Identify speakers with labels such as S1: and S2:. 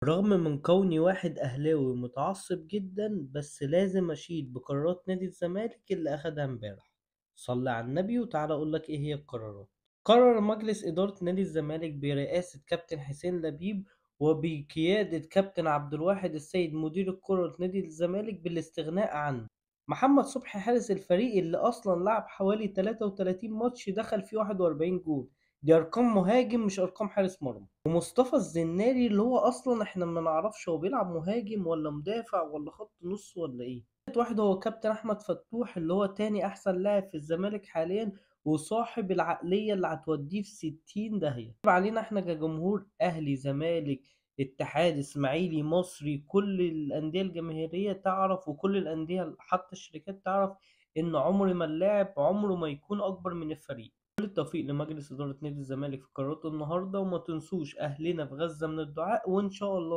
S1: رغم من كوني واحد أهلاوي متعصب جدا، بس لازم أشيد بقرارات نادي الزمالك اللي أخدها امبارح. صلي على النبي وتعالى أقولك إيه هي القرارات. قرر مجلس إدارة نادي الزمالك برئاسة كابتن حسين لبيب وبقيادة كابتن عبد الواحد السيد مدير الكرة نادي الزمالك بالاستغناء عن محمد صبحي حارس الفريق اللي أصلا لعب حوالي 33 ماتش دخل فيه 41 جول. دي أرقام مهاجم مش أرقام حارس مرمى. ومصطفى الزناري اللي هو اصلا احنا ما نعرفش هو بيلعب مهاجم ولا مدافع ولا خط نص ولا ايه. تالت واحد هو كابتن احمد فتوح اللي هو تاني احسن لاعب في الزمالك حاليا، وصاحب العقلية اللي هتوديه في 60 داهية. علينا احنا كجمهور اهلي زمالك اتحاد اسماعيلي مصري، كل الاندية الجماهيرية تعرف وكل الاندية حتى الشركات تعرف ان عمر ما اللاعب عمره ما يكون اكبر من الفريق. كل التوفيق لمجلس إدارة نادي الزمالك في قراراته النهاردة، وما تنسوش أهلنا في غزة من الدعاء، وإن شاء الله